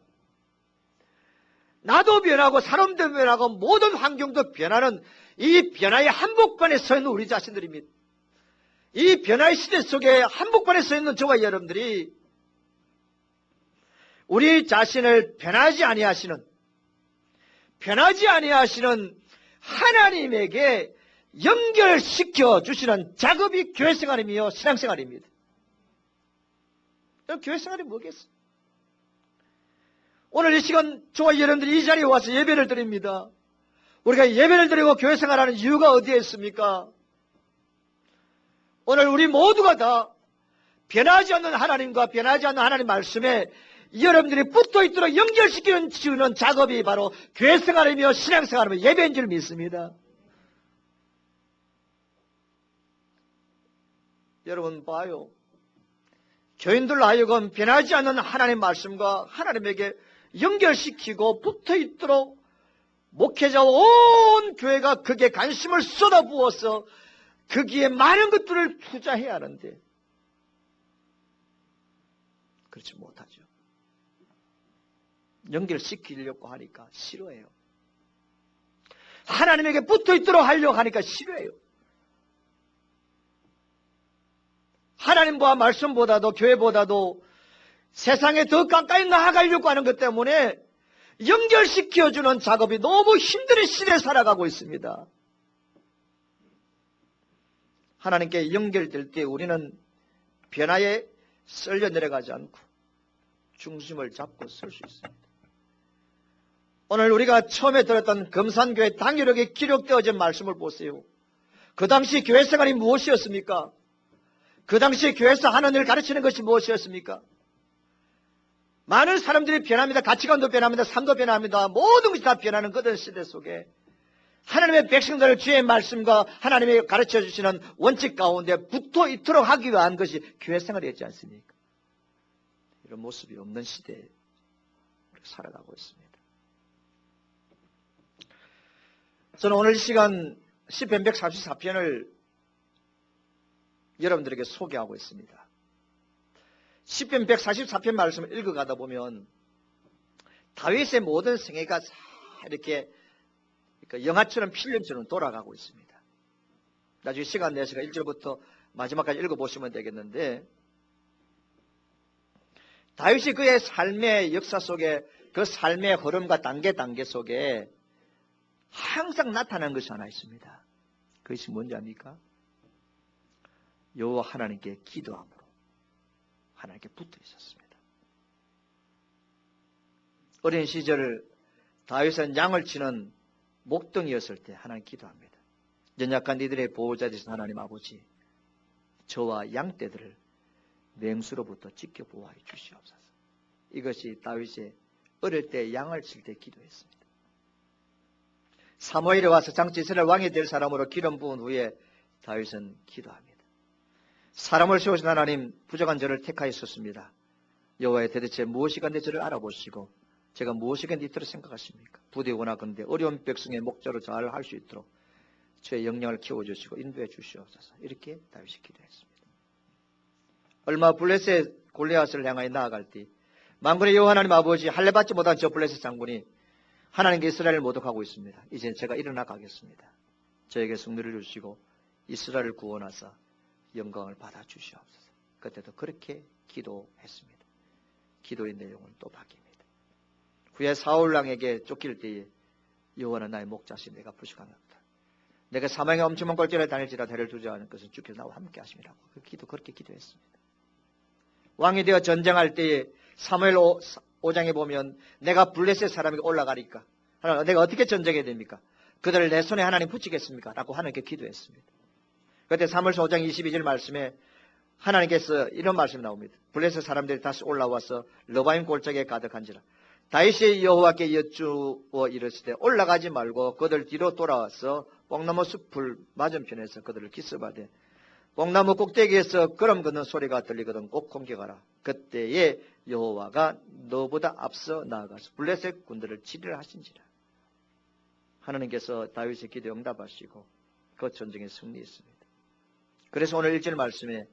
나도 변하고 사람도 변하고 모든 환경도 변하는 이 변화의 한복판에 서 있는 우리 자신들입니다. 이 변화의 시대 속에 한복판에 서 있는 저와 여러분들이 우리 자신을 변하지 아니하시는 하나님에게 연결시켜 주시는 작업이 교회 생활이며 신앙 생활입니다. 교회 생활이 뭐겠어요? 오늘 이 시간 저와 여러분들이 이 자리에 와서 예배를 드립니다. 우리가 예배를 드리고 교회 생활하는 이유가 어디에 있습니까? 오늘 우리 모두가 다 변하지 않는 하나님과 변하지 않는 하나님 말씀에 여러분들이 붙어있도록 연결시키는 주는 작업이 바로 교회 생활이며 신앙 생활이며 예배인 줄 믿습니다. 여러분 봐요. 교인들 하여금 변하지 않는 하나님 말씀과 하나님에게 연결시키고 붙어있도록 목회자와 온 교회가 거기에 관심을 쏟아부어서 거기에 많은 것들을 투자해야 하는데 그렇지 못하죠. 연결시키려고 하니까 싫어해요. 하나님에게 붙어있도록 하려고 하니까 싫어해요. 하나님과 말씀보다도 교회보다도 세상에 더 가까이 나아가려고 하는 것 때문에 연결시켜주는 작업이 너무 힘든 시대에 살아가고 있습니다. 하나님께 연결될 때 우리는 변화에 쓸려 내려가지 않고 중심을 잡고 설 수 있습니다. 오늘 우리가 처음에 들었던 금산교회 당일역에 기록되어진 말씀을 보세요. 그 당시 교회 생활이 무엇이었습니까? 그 당시 교회에서 하는 일을 가르치는 것이 무엇이었습니까? 많은 사람들이 변합니다. 가치관도 변합니다. 삶도 변합니다. 모든 것이 다 변하는 그런 시대 속에 하나님의 백성들을 주의 말씀과 하나님이 가르쳐 주시는 원칙 가운데 붙어 있도록 하기 위한 것이 교회 생활이었지 않습니까? 이런 모습이 없는 시대에 살아가고 있습니다. 저는 오늘 이 시간 시편 144편을 여러분들에게 소개하고 있습니다. 시편 144편 말씀을 읽어가다 보면 다윗의 모든 생애가 이렇게 영화처럼 필름처럼 돌아가고 있습니다. 나중에 시간 내서 1절부터 마지막까지 읽어보시면 되겠는데, 다윗이 그의 삶의 역사 속에 그 삶의 흐름과 단계 속에 항상 나타나는 것이 하나 있습니다. 그것이 뭔지 압니까? 여호와 하나님께 기도함으로 하나님께 붙어 있었습니다. 어린 시절 다윗은 양을 치는 목동이었을 때 하나님 기도합니다. 연약한 이들의 보호자 되신 하나님 아버지, 저와 양떼들을 맹수로부터 지켜 보호하여 주시옵소서. 이것이 다윗이 어릴 때 양을 칠 때 기도했습니다. 사무엘에 와서 장차 이스라엘 왕이 될 사람으로 기름 부은 후에 다윗은 기도합니다. 사람을 세우신 하나님, 부족한 저를 택하였었습니다. 여호와의 대대체 무엇이가 내 저를 알아보시고 제가 무엇이가 이토록 생각하십니까? 부디오나건대 어려운 백성의 목자로 잘 할 수 있도록 저의 역량을 키워주시고 인도해 주시옵소서. 이렇게 다윗이 기도했습니다. 얼마 블레셋 골리앗을 향하여 나아갈 때 만군의 여호와 하나님 아버지, 할례 받지 못한 저 블레셋 장군이 하나님께 이스라엘을 모독하고 있습니다. 이제 제가 일어나 가겠습니다. 저에게 승리를 주시고 이스라엘을 구원하사 영광을 받아 주시옵소서. 그때도 그렇게 기도했습니다. 기도의 내용은 또 바뀝니다. 후에 사울왕에게 쫓길 때에 여호와는 나의 목자시 내가 부식하였다. 내가 사망의 엄청난 골짜기에 다닐지라 대를 두지 않을 것은 주께서 나와 함께 하심이라고. 그 기도 그렇게 기도했습니다. 왕이 되어 전쟁할 때에 사무엘 5장에 보면 내가 블레셋 사람에게 올라가리까? 내가 어떻게 전쟁해야 됩니까? 그들을 내 손에 하나님 붙이겠습니까? 라고 하나님께 기도했습니다. 그때 사무엘서 5장 22절 말씀에 하나님께서 이런 말씀이 나옵니다. 블레셋 사람들이 다시 올라와서 러바임 골짜기에 가득한지라. 다윗이 여호와께 여쭈어 이르시되 올라가지 말고 그들 뒤로 돌아와서 뽕나무 숲을 맞은편에서 그들을 기습하되 뽕나무 꼭대기에서 걸음 걷는 소리가 들리거든 꼭 공격하라. 그때에 여호와가 너보다 앞서 나아가서 블레셋 군들을 치리라 하신지라. 하나님께서 다윗의 기도에 응답하시고 그 전쟁에 승리했습니다. 그래서 오늘 1절 말씀에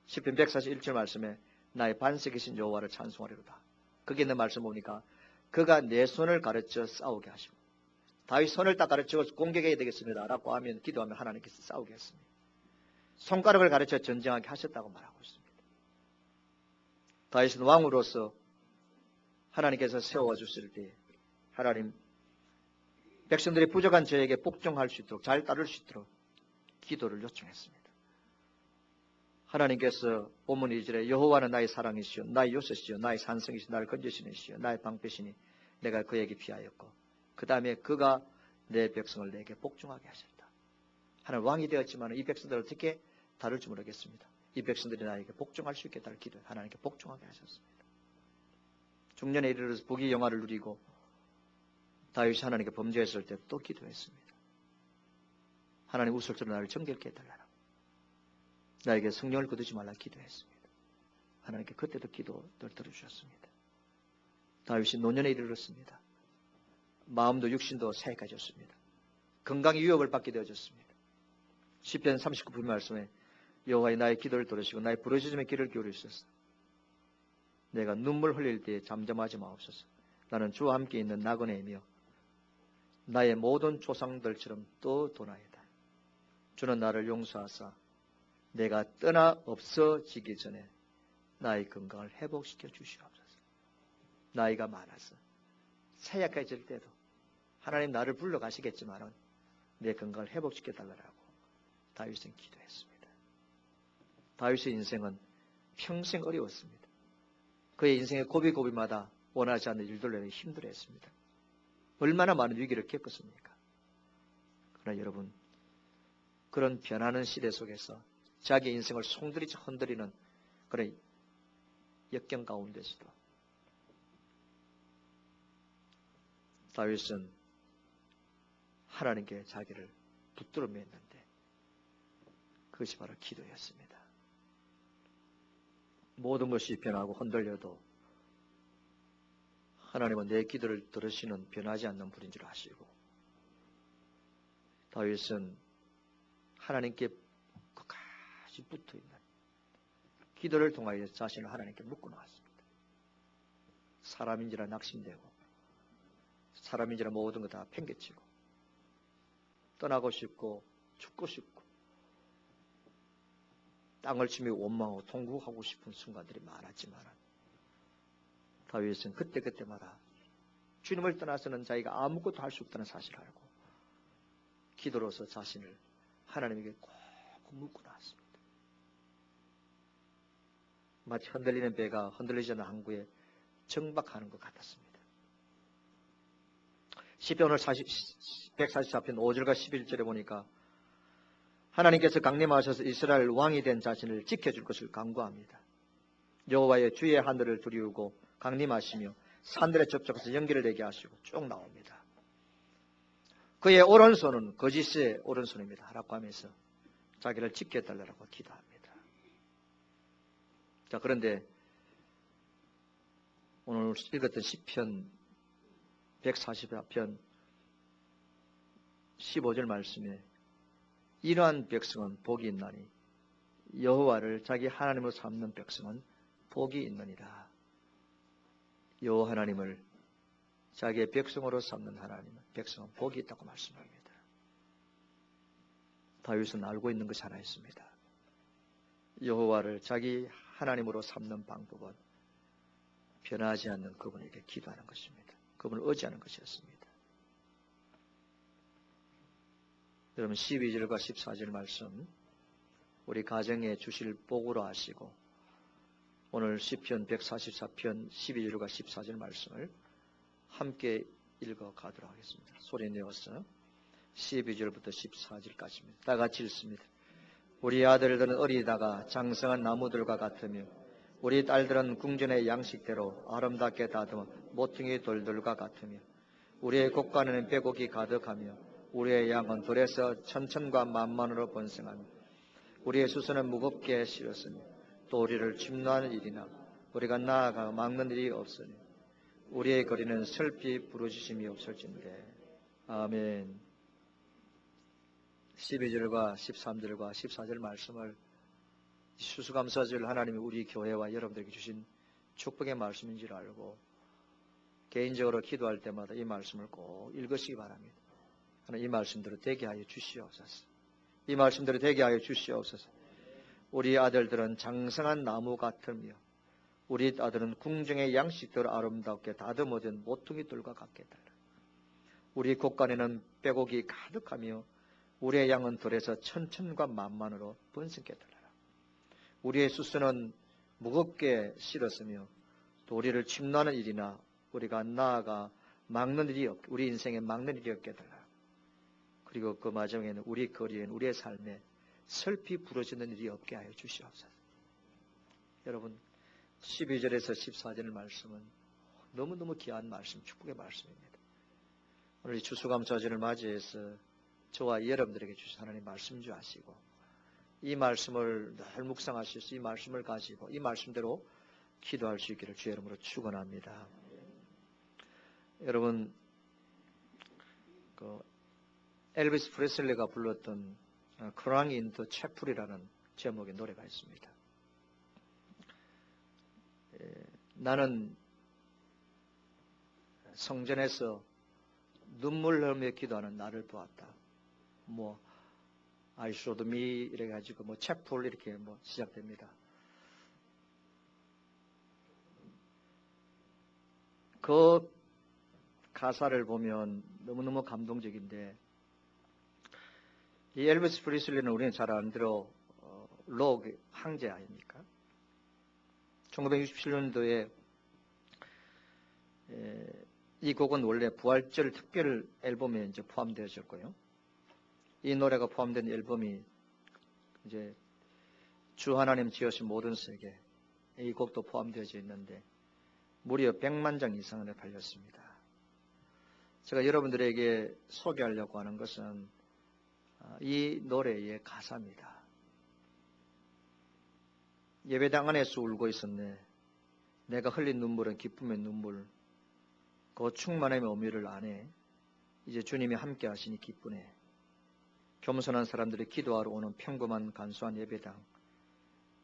시편 141절 말씀에 나의 반석이신 여호와를 찬송하리로다. 거기에 있는 말씀 보니까 그가 내 손을 가르쳐 싸우게 하시고 다윗 손을 딱 가르쳐 공격해야 되겠습니다 라고 하면 기도하면 하나님께서 싸우게 했습니다. 손가락을 가르쳐 전쟁하게 하셨다고 말하고 있습니다. 다윗은 왕으로서 하나님께서 세워주실 때 하나님 백성들이 부족한 저에게 복종할 수 있도록 잘 따를 수 있도록 기도를 요청했습니다. 하나님께서 본문 2절에 여호와는 나의 사랑이시요 나의 요새시요 나의 산성이시요 나를 건지시니시요 나의 방패시니 내가 그에게 피하였고 그 다음에 그가 내 백성을 내게 복종하게 하셨다. 하나님 왕이 되었지만 이 백성들을 어떻게 다룰지 모르겠습니다. 이 백성들이 나에게 복종할 수 있게 달을 기도해 하나님께 복종하게 하셨습니다. 중년에 이르러서 부귀 영화를 누리고 다윗이 하나님께 범죄했을 때 또 기도했습니다. 하나님 우슬처럼 나를 정결케 해달라고. 나에게 성령을 거두지 말라 기도했습니다. 하나님께 그때도 기도를 들어주셨습니다. 다윗이 노년에 이르렀습니다. 마음도 육신도 새까졌습니다. 건강의 위협을 받게 되어졌습니다. 시편 39편 말씀에 여호와의 나의 기도를 들으시고 나의 부르짖음에 귀를 기울이소서. 내가 눈물 흘릴 때에 잠잠하지 마옵소서. 나는 주와 함께 있는 나그네이며 나의 모든 조상들처럼 또 도나이다. 주는 나를 용서하사 내가 떠나 없어지기 전에 나의 건강을 회복시켜 주시옵소서. 나이가 많아서 사약해질 때도 하나님 나를 불러가시겠지만은 내 건강을 회복시켜 달라고 다윗은 기도했습니다. 다윗의 인생은 평생 어려웠습니다. 그의 인생의 고비고비마다 원하지 않는 일들로 힘들어했습니다. 얼마나 많은 위기를 겪었습니까? 그러나 여러분, 그런 변하는 시대 속에서 자기 인생을 송두리째 흔들리는 그런 역경 가운데서도 다윗은 하나님께 자기를 붙들어 맸는데 그것이 바로 기도였습니다. 모든 것이 변하고 흔들려도 하나님은 내 기도를 들으시는 변하지 않는 분인 줄 아시고 다윗은 하나님께 끝까지 붙어있는 기도를 통하여 자신을 하나님께 묻고 나왔습니다. 사람인지라 낙심되고 사람인지라 모든 것 다 팽개치고 떠나고 싶고 죽고 싶고 땅을 치며 원망하고 통곡하고 싶은 순간들이 많았지만 다윗은 그때그때마다 주님을 떠나서는 자기가 아무것도 할 수 없다는 사실을 알고 기도로서 자신을 하나님에게 꼭 묻고 나왔습니다. 마치 흔들리는 배가 흔들리지 않는 항구에 정박하는 것 같았습니다. 시편 오늘 144편 5절과 11절에 보니까 하나님께서 강림하셔서 이스라엘 왕이 된 자신을 지켜줄 것을 간구합니다. 여호와의 주의 하늘을 두리우고 강림하시며 산들에 접촉해서 연기를 내게 하시고 쭉 나옵니다. 그의 오른손은 거짓의 오른손입니다. 라고 하면서 자기를 지켜달라고 기도합니다. 자, 그런데 오늘 읽었던 시편 144편 15절 말씀에 이러한 백성은 복이 있나니 여호와를 자기 하나님으로 삼는 백성은 복이 있느니라. 여호와 하나님을 자기의 백성으로 삼는 하나님은 백성은 복이 있다고 말씀합니다. 다윗은 알고 있는 것이 하나 있습니다. 여호와를 자기 하나님으로 삼는 방법은 변하지 않는 그분에게 기도하는 것입니다. 그분을 의지하는 것이었습니다. 여러분 12절과 14절 말씀 우리 가정에 주실 복으로 하시고 오늘 시편 144편 12절과 14절 말씀을 함께 읽어가도록 하겠습니다. 소리 내어서 12절부터 14절까지입니다. 다 같이 읽습니다. 우리 아들들은 어리다가 장성한 나무들과 같으며 우리 딸들은 궁전의 양식대로 아름답게 다듬어 모퉁이 돌들과 같으며 우리의 곳간에는 빼곡이 가득하며 우리의 양은 들에서 천천과 만만으로 번성하며 우리의 수선은 무겁게 실었으며 또 우리를 침노하는 일이나 우리가 나아가 막는 일이 없으니 우리의 거리는 슬피 부르짖음이 없을진데. 아멘. 12절과 13절과 14절 말씀을 수수감사절 하나님이 우리 교회와 여러분들에게 주신 축복의 말씀인 줄 알고 개인적으로 기도할 때마다 이 말씀을 꼭 읽으시기 바랍니다. 하나님 이 말씀대로 되게 하여 주시옵소서. 이 말씀대로 되게 하여 주시옵소서. 우리 아들들은 장성한 나무 같으며 우리 아들은 궁정의 양식대로 아름답게 다듬어진 모퉁이돌과 같게 달라. 우리 곳간에는 빼곡이 가득하며 우리의 양은 들에서 천천과 만만으로 번성케 달라. 우리의 수수는 무겁게 실었으며 또 우리를 침노하는 일이나 우리가 나아가 막는 일이 우리 인생에 막는 일이 없게 달라. 그리고 그 마지막에는 우리 거리에는 우리의 삶에 슬피 부러지는 일이 없게 하여 주시옵소서. 여러분 12절에서 14절 말씀은 너무너무 귀한 말씀, 축복의 말씀입니다. 오늘 이 추수감사절을 맞이해서 저와 여러분들에게 주신 하나님 말씀 줄 아시고 이 말씀을 늘 묵상하셔서 이 말씀을 가지고 이 말씀대로 기도할 수 있기를 주의 이름으로 축원합니다. 여러분 엘비스 프레슬리가 불렀던 Crying in the Chapel이라는 제목의 노래가 있습니다. 나는 성전에서 눈물 흘리며 기도하는 나를 보았다. I showed me 이래가지고 뭐 채플 이렇게 뭐 시작됩니다. 그 가사를 보면 너무너무 감동적인데, 이 엘비스 프리슬리는 우리는 잘 아는 대로 록 황제 아닙니까? 1967년도에 이 곡은 원래 부활절 특별 앨범에 이제 포함되어졌고요. 이 노래가 포함된 앨범이 이제 주 하나님 지으신 모든 세계, 이 곡도 포함되어져 있는데 무려 100만 장 이상을 팔렸습니다. 제가 여러분들에게 소개하려고 하는 것은 이 노래의 가사입니다. 예배당 안에서 울고 있었네. 내가 흘린 눈물은 기쁨의 눈물. 그 충만함의 의미를 아네. 이제 주님이 함께 하시니 기쁘네. 겸손한 사람들이 기도하러 오는 평범한 간소한 예배당.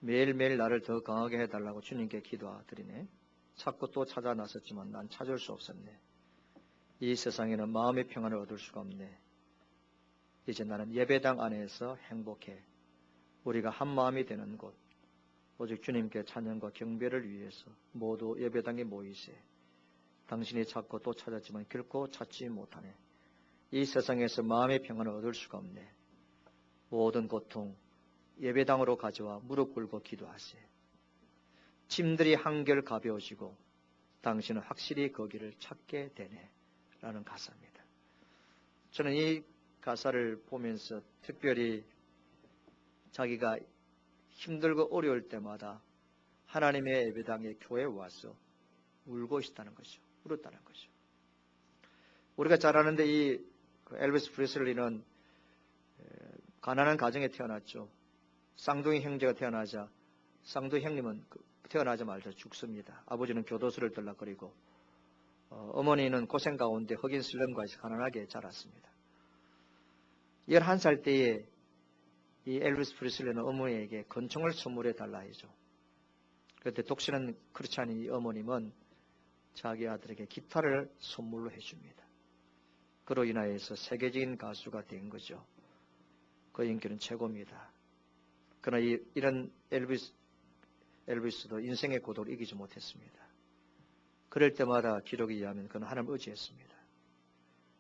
매일매일 나를 더 강하게 해달라고 주님께 기도드리네. 찾고 또 찾아 나섰지만 난 찾을 수 없었네. 이 세상에는 마음의 평안을 얻을 수가 없네. 이제 나는 예배당 안에서 행복해. 우리가 한 마음이 되는 곳, 오직 주님께 찬양과 경배를 위해서 모두 예배당에 모이세. 당신이 찾고 또 찾았지만 결코 찾지 못하네. 이 세상에서 마음의 평안을 얻을 수가 없네. 모든 고통 예배당으로 가져와 무릎 꿇고 기도하세. 짐들이 한결 가벼워지고 당신은 확실히 거기를 찾게 되네. 라는 가사입니다. 저는 이 가사를 보면서 특별히 자기가 힘들고 어려울 때마다 하나님의 예배당에 교회에 와서 울고 있다는 것이죠. 울었다는 것이죠. 우리가 잘 아는데 이 엘비스 프레슬리는 가난한 가정에 태어났죠. 쌍둥이 형제가 태어나자 쌍둥이 형님은 태어나자마자 죽습니다. 아버지는 교도소를 들락거리고 어머니는 고생 가운데 흑인 슬럼가에서 가난하게 자랐습니다. 11살 때에 이 엘비스 프레슬리는 어머니에게 권총을 선물해 달라 해죠. 그런데 독신은 그렇지 않은 이 어머님은 자기 아들에게 기타를 선물로 해줍니다. 그로 인하여서 세계적인 가수가 된 거죠. 그 인기는 최고입니다. 그러나 이런 엘비스도 인생의 고독을 이기지 못했습니다. 그럴 때마다 기록에 의하면 그는 하나님을 의지했습니다.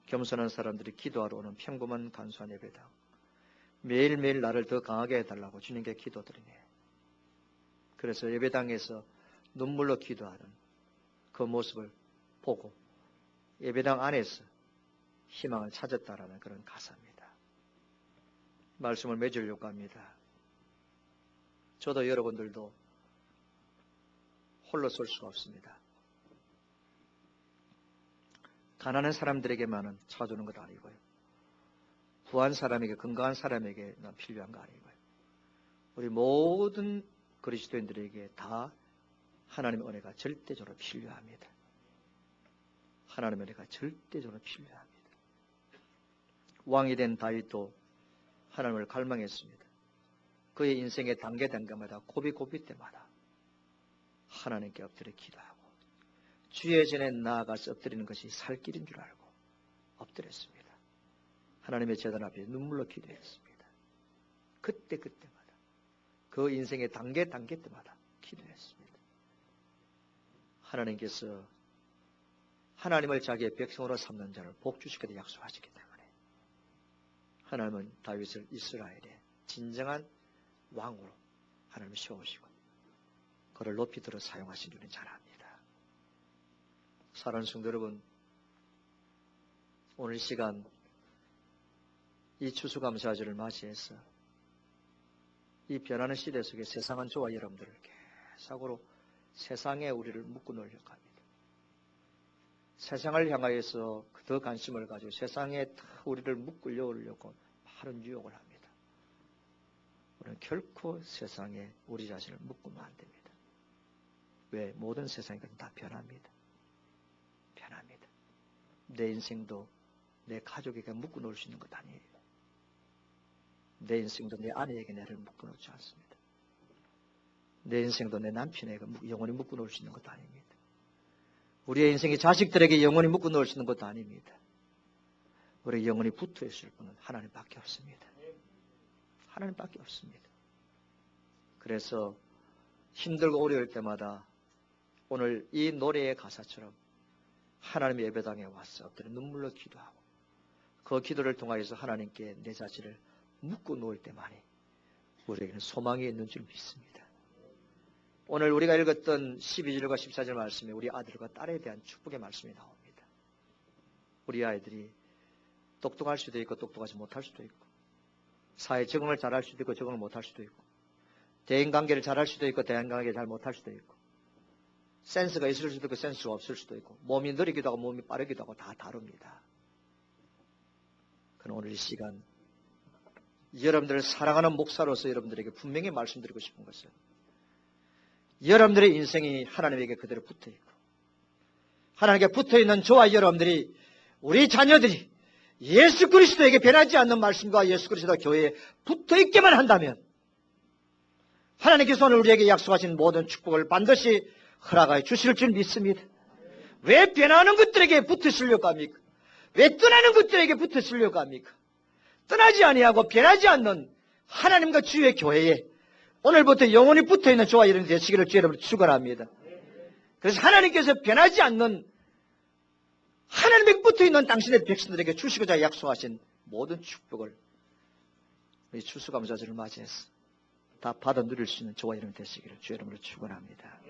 겸손한 사람들이 기도하러 오는 평범한 간소한 예배당. 매일매일 나를 더 강하게 해달라고 주님께 기도드리네. 그래서 예배당에서 눈물로 기도하는 그 모습을 보고 예배당 안에서 희망을 찾았다라는 그런 가사입니다. 말씀을 맺으려고 합니다. 저도 여러분들도 홀로 설 수가 없습니다. 가난한 사람들에게만은 찾아주는 것 아니고요. 부한 사람에게, 건강한 사람에게 필요한 거 아니고요. 우리 모든 그리스도인들에게 다 하나님의 은혜가 절대적으로 필요합니다. 하나님의 은혜가 절대적으로 필요합니다. 왕이 된 다윗도 하나님을 갈망했습니다. 그의 인생의 단계마다 고비 때마다 하나님께 엎드려 기도하고 주의 전에 나아가서 엎드리는 것이 살 길인 줄 알고 엎드렸습니다. 하나님의 제단 앞에 눈물로 기도했습니다. 그때마다 그 인생의 단계 때마다 기도했습니다. 하나님께서 하나님을 자기의 백성으로 삼는 자를 복 주시겠다 약속하시기 때문에 하나님은 다윗을 이스라엘의 진정한 왕으로 하나님을 세우시고 그를 높이 들어 사용하신 줄은 잘 압니다. 사랑하는 성도 여러분, 오늘 시간 이 추수감사절을 맞이해서 이 변하는 시대 속에 세상은 저와 여러분들을 계속으로 세상에 우리를 묶어 놓으려고 합니다. 세상을 향하여서 더 관심을 가지고 세상에 우리를 묶으려고 많은 유혹을 합니다. 우리는 결코 세상에 우리 자신을 묶으면 안 됩니다. 왜? 모든 세상이 다 변합니다. 변합니다. 내 인생도 내 가족에게 묶어 놓을 수 있는 것 아니에요. 내 인생도 내 아내에게 나를 묶어 놓지 않습니다. 내 인생도 내 남편에게 영원히 묶어 놓을 수 있는 것도 아닙니다. 우리의 인생이 자식들에게 영원히 묶어 놓을 수 있는 것도 아닙니다. 우리 영원히 붙어 있을 분은 하나님밖에 없습니다. 하나님밖에 없습니다. 그래서 힘들고 어려울 때마다 오늘 이 노래의 가사처럼 하나님의 예배당에 와서 엎드려 눈물로 기도하고 그 기도를 통하여서 하나님께 내 자신을 묻고 놓을 때만이 우리에게는 소망이 있는 줄 믿습니다. 오늘 우리가 읽었던 12절과 14절 말씀에 우리 아들과 딸에 대한 축복의 말씀이 나옵니다. 우리 아이들이 똑똑할 수도 있고 똑똑하지 못할 수도 있고 사회 적응을 잘할 수도 있고 적응을 못할 수도 있고 대인관계를 잘할 수도 있고 대인관계를 잘 못할 수도 있고 센스가 있을 수도 있고 센스가 없을 수도 있고 몸이 느리기도 하고 몸이 빠르기도 하고 다 다릅니다. 그러나 오늘 이 시간 여러분들을 사랑하는 목사로서 여러분들에게 분명히 말씀드리고 싶은 것은 여러분들의 인생이 하나님에게 그대로 붙어있고 하나님께 붙어있는 저와 여러분들이 우리 자녀들이 예수 그리스도에게 변하지 않는 말씀과 예수 그리스도 교회에 붙어있게만 한다면 하나님께서 오늘 우리에게 약속하신 모든 축복을 반드시 허락하여 주실 줄 믿습니다. 왜 변하는 것들에게 붙으시려고 합니까? 왜 떠나는 것들에게 붙으시려고 합니까? 떠나지 아니하고 변하지 않는 하나님과 주의 교회에 오늘부터 영원히 붙어있는 저와 여러분 되시기를 주 여러분 축원합니다. 그래서 하나님께서 변하지 않는 하나님에게 붙어있는 당신의 백성들에게 주시고자 약속하신 모든 축복을 우리 추수감사절을 맞이해서 다 받아 누릴 수 있는 저와 여러분 되시기를 주 여러분으로 축원합니다.